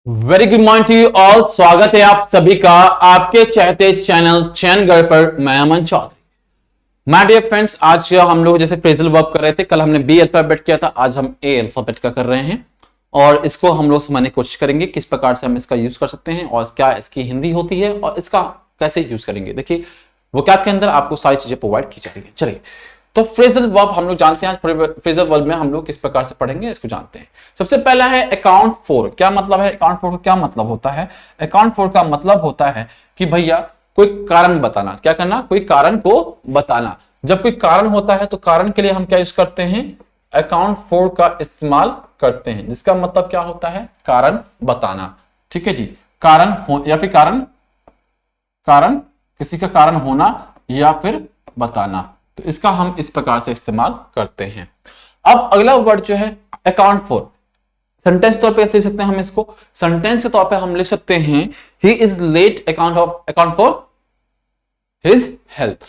Very good morning to you all. स्वागत है आप सभी का आपके चाहते चैनल चैनगढ़ पर। मैं Aman Chaudhary. My dear friends, आज हम लोग जैसे फ्रेजल वर्ब कर रहे थे, कल हमने बी अल्फाबेट किया था, आज हम ए अल्फाबेट का कर रहे हैं और इसको हम लोग समझने की कोशिश करेंगे किस प्रकार से हम इसका यूज कर सकते हैं और क्या इसकी हिंदी होती है और इसका कैसे यूज करेंगे। देखिए वोकैब के अंदर आपको सारी चीजें प्रोवाइड की जाएंगी। चलिए तो फ्रेजल वर्ब हम लोग जानते हैं। आज फ्रेजल वर्ब में हम लोग किस प्रकार से पढ़ेंगे इसको जानते हैं। सबसे पहला है अकाउंट फॉर। क्या मतलब है अकाउंट फॉर? क्या मतलब होता है अकाउंट फॉर? का मतलब होता है कि भैया कोई कारण बताना। क्या करना? कोई कारण को बताना। जब कोई कारण होता है तो कारण के लिए हम क्या यूज करते हैं? अकाउंट फॉर का इस्तेमाल करते हैं, जिसका मतलब क्या होता है? कारण बताना। ठीक है जी, कारण हो या फिर कारण किसी का कारण होना या फिर बताना, तो इसका हम इस प्रकार से इस्तेमाल करते हैं। अब अगला वर्ड जो है अकाउंट फॉर, सेंटेंस तौर पे कैसे लिख सकते हैं हम इसको? सेंटेंस के तौर पे हम लिख सकते हैं he is late account for his health,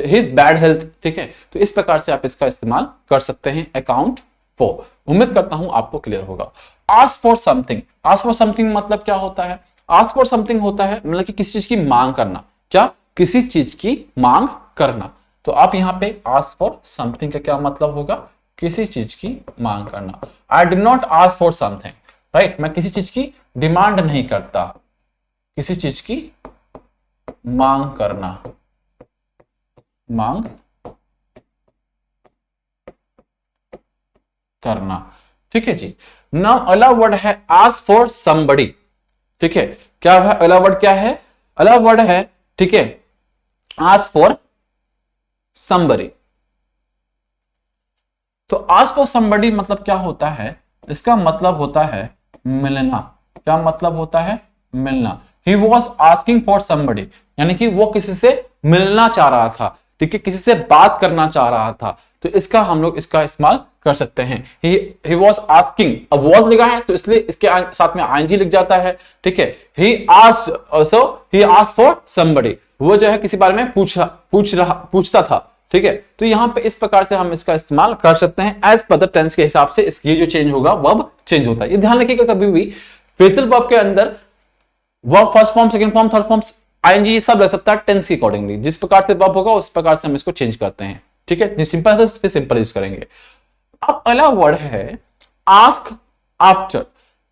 his bad health. ठीक है, तो इस प्रकार से आप इसका इस्तेमाल कर सकते हैं अकाउंट फॉर। उम्मीद करता हूं आपको क्लियर होगा। Ask for something. Ask for something मतलब क्या होता है? आस्क फॉर समथिंग होता है मतलब कि किसी चीज की मांग करना। क्या? किसी चीज की मांग करना। तो आप यहां पे आस्क फॉर समथिंग का क्या मतलब होगा? किसी चीज की मांग करना। I do not ask for something, right? मैं किसी चीज की डिमांड नहीं करता, किसी चीज की मांग करना, मांग करना। ठीक है जी। नाउ अगला वर्ड है आस्क फॉर समबडी। ठीक है, क्या है अगला वर्ड? क्या है अगला वर्ड? है ठीक है, आस्क फॉर समबडी। तो आस्क फॉर समबडी मतलब क्या होता है? इसका मतलब होता है मिलना। क्या मतलब होता है? मिलना। He was asking for somebody, यानी कि वो किसी से मिलना चाह रहा था। ठीक है, किसी से बात करना चाह रहा था, तो इसका हम लोग इसका इस्तेमाल कर सकते हैं। ही वॉज आस्किंग, अब वॉज लिखा है तो इसलिए इसके साथ में आईएनजी लिख जाता है। ठीक है, ही आस्क्ड फॉर समबडी, वो जो है किसी बारे में पूछता था। ठीक है, तो यहां पे इस प्रकार से हम इसका इस्तेमाल कर सकते हैं। एज पर द टेंस के हिसाब से इसकी जो चेंज होगा वर्ब चेंज होता है। ये ध्यान रखिएगा, कभी भी फ्रेजल वर्ब के अंदर verb first form, second form, third form, ING सब रह सकता है टेंस के अकॉर्डिंगली। जिस प्रकार से वर्ब होगा उस प्रकार से हम इसको चेंज करते हैं। ठीक है, सिंपल है तो इस पे सिंपल यूज करेंगे। अब अगला वर्ड है आस्क आफ्टर।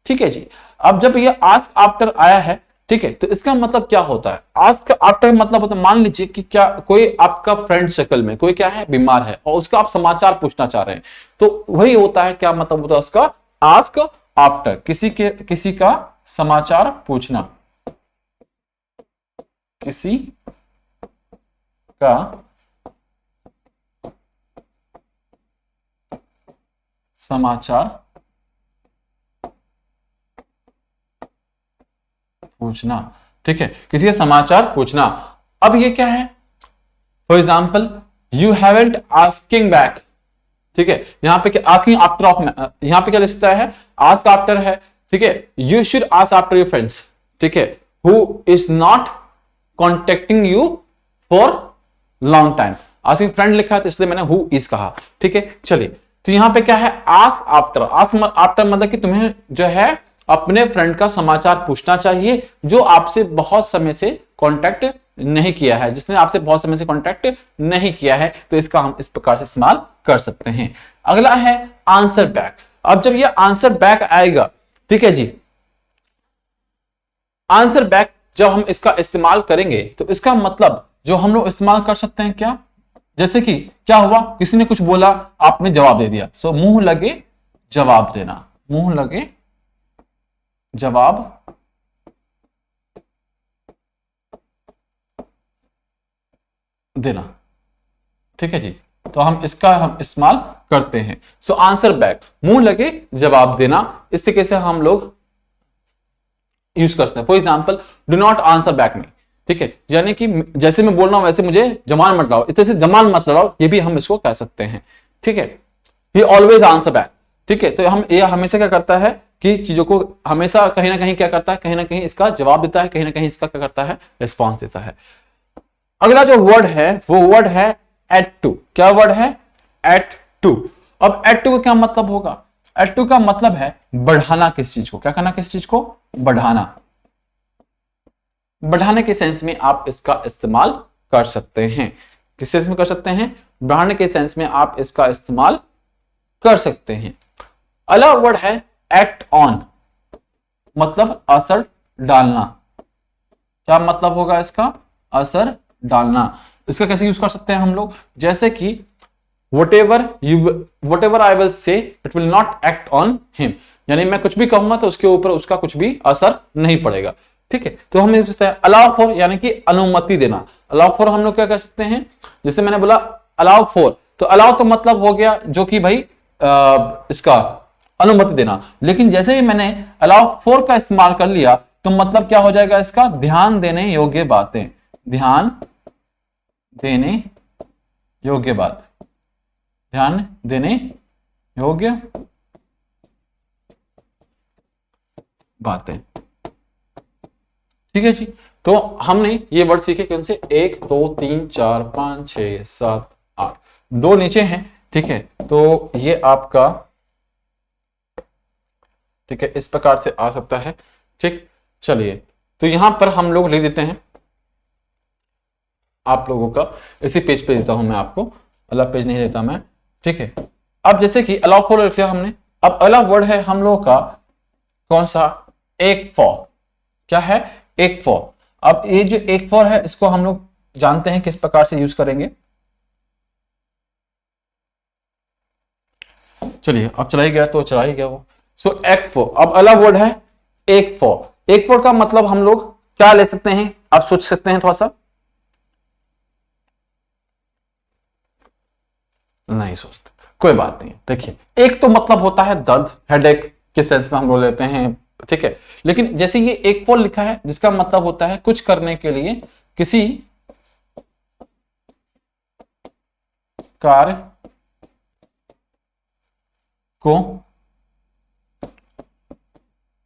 ठीक है जी, अब जब ये आस्क आफ्टर आया है, ठीक है, तो इसका मतलब क्या होता है? आस्क आफ्टर मतलब होता है, मान लीजिए कि क्या कोई आपका फ्रेंड सर्कल में कोई क्या है, बीमार है और उसका आप समाचार पूछना चाह रहे हैं, तो वही होता है। क्या मतलब होता है उसका? आस्क आफ्टर, किसी का समाचार पूछना, किसी का समाचार पूछना। ठीक है, किसी का समाचार पूछना। अब ये क्या है? For example you haven't asking back. ठीक है, यहां पे क्या आस्किंग आफ्टर ऑफ, यहां पे क्या लिखता है? आस्क आफ्टर है। ठीक है, you should ask after your friends. ठीक है, who is not contacting you for long time. Asking friend लिखा है तो इसलिए मैंने हु इज कहा। ठीक है, चलिए तो यहां पे क्या है? Ask after. आस्क आफ्टर मतलब कि तुम्हें जो है अपने फ्रेंड का समाचार पूछना चाहिए जो आपसे बहुत समय से कांटेक्ट नहीं किया है, जिसने आपसे बहुत समय से कांटेक्ट नहीं किया है, तो इसका हम इस प्रकार से इस्तेमाल कर सकते हैं। अगला है आंसर बैक। अब जब ये आंसर बैक आएगा, ठीक है जी, आंसर बैक जब हम इसका इस्तेमाल करेंगे तो इसका मतलब जो हम लोग इस्तेमाल कर सकते हैं, क्या? जैसे कि क्या हुआ, किसी ने कुछ बोला, आपने जवाब दे दिया। सो मुंह लगे जवाब देना, मुंह लगे जवाब देना। ठीक है जी, तो हम इस्तेमाल करते हैं। सो आंसर बैक, मुंह लगे जवाब देना, इस तरीके से हम लोग यूज करते हैं। For example do not answer back मी। ठीक है, यानी कि जैसे मैं बोल रहा हूं वैसे मुझे जमान मत लगाओ, इतने से जमान मत लगाओ, ये भी हम इसको कह सकते हैं। ठीक है, ही ऑलवेज आंसर बैक। ठीक है, तो हम ये हमेशा क्या करता है कि चीजों को हमेशा कहीं ना कहीं क्या करता है, कहीं ना कहीं इसका जवाब देता है, कहीं ना कहीं इसका क्या करता है, रिस्पॉन्स देता है। अगला जो वर्ड है वो वर्ड है एट टू। क्या वर्ड है? At two. अब एट टू का क्या मतलब होगा? एड टू का मतलब है बढ़ाना किस चीज को, क्या करना, किस चीज को बढ़ाना, बढ़ाने के सेंस में आप इसका इस्तेमाल कर सकते हैं। किस सेंस में कर सकते हैं, बढ़ाने के सेंस में आप इसका इस्तेमाल कर सकते हैं। अगला वर्ड है एक्ट ऑन, मतलब असर डालना। क्या मतलब होगा इसका, असर डालना। इसका कैसे यूज कर सकते हैं हम लोग, जैसे कि whatever I will say it will not act on him, यानी मैं कुछ भी कहूंगा तो उसके ऊपर उसका कुछ भी असर नहीं पड़ेगा। ठीक है, तो हम यूज करते हैं अलाउ फॉर, यानी कि अनुमति देना। अलाउ फॉर हम लोग क्या कह सकते हैं, जैसे मैंने बोला अलाउ फॉर, तो अलाउ तो मतलब हो गया जो कि भाई इसका अनुमति देना, लेकिन जैसे ही मैंने अलाउ फॉर का इस्तेमाल कर लिया तो मतलब क्या हो जाएगा इसका, ध्यान देने योग्य बातें, ध्यान देने योग्य बात, ध्यान देने योग्य बातें। ठीक है जी, तो हमने ये वर्ड सीखे कौन से, 1 2 3 4 5 6 7 8, दो नीचे हैं। ठीक है, तो ये आपका, ठीक है, इस प्रकार से आ सकता है। ठीक, चलिए, तो यहां पर हम लोग लिख देते हैं आप लोगों का, इसी पेज पे देता हूं मैं आपको, अलग पेज नहीं देता मैं। ठीक है, अब जैसे कि अलाउ फॉर लिख लिया हमने, अब अगला वर्ड है हम लोगों का कौन सा, एक फॉर। क्या है, एक फॉर। अब ये जो एक फॉर है इसको हम लोग जानते हैं किस प्रकार से यूज करेंगे। चलिए, अब चला ही गया तो चला ही गया वो। सो एक फॉर, अब अगला वर्ड है एक फॉर। एक फॉर का मतलब हम लोग क्या ले सकते हैं, आप सोच सकते हैं थोड़ा सा, नहीं सोचते, कोई बात नहीं। देखिए, एक तो मतलब होता है दर्द, हेडेक के सेंस में हम लोग लेते हैं। ठीक है, लेकिन जैसे ये एक फॉर लिखा है जिसका मतलब होता है कुछ करने के लिए, किसी कार्य को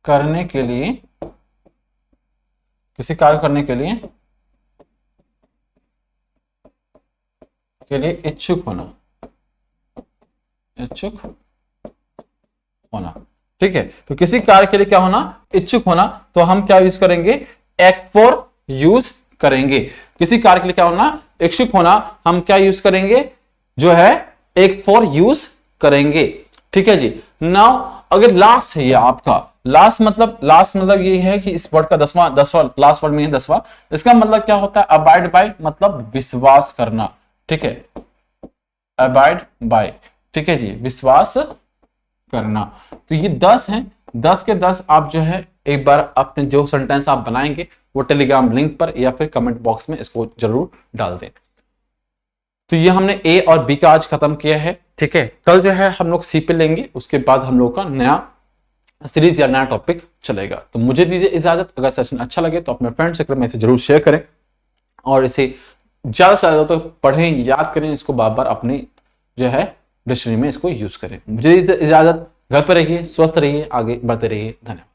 करने के लिए, किसी कार्य करने के लिए इच्छुक होना, इच्छुक होना। ठीक है, तो किसी कार्य के लिए क्या होना, इच्छुक होना, तो हम क्या यूज करेंगे, एक फॉर यूज करेंगे। किसी कार्य के लिए क्या होना, इच्छुक होना, हम क्या यूज करेंगे, जो है एक फॉर यूज करेंगे। ठीक है जी। नाउ अगर लास्ट है ये आपका, लास्ट मतलब ये है कि इस वर्ड का 10वां लास्ट वर्ड में है 10वां, इसका मतलब क्या होता है, अबाइड बाय, मतलब विश्वास करना। ठीक है, अबाइड बाय, ठीक है जी, विश्वास करना। तो ये 10 हैं, 10 के 10 आप जो है एक बार अपने जो सेंटेंस आप बनाएंगे वो टेलीग्राम लिंक पर या फिर कमेंट बॉक्स में इसको जरूर डाल दें। तो ये हमने ए और बी का आज खत्म किया है। ठीक है, कल जो है हम लोग सी पे लेंगे, उसके बाद हम लोग का नया सीरीज या नया टॉपिक चलेगा। तो मुझे दीजिए इजाजत, अगर सेशन अच्छा लगे तो अपने फ्रेंड सर्कल में इसे जरूर शेयर करें और इसे ज्यादा से ज्यादा तो पढ़ें, याद करें, इसको बार बार अपनी जो है डिक्शनरी में इसको यूज करें। मुझे इजाजत, घर पर रहिए, स्वस्थ रहिए, आगे बढ़ते रहिए। धन्यवाद।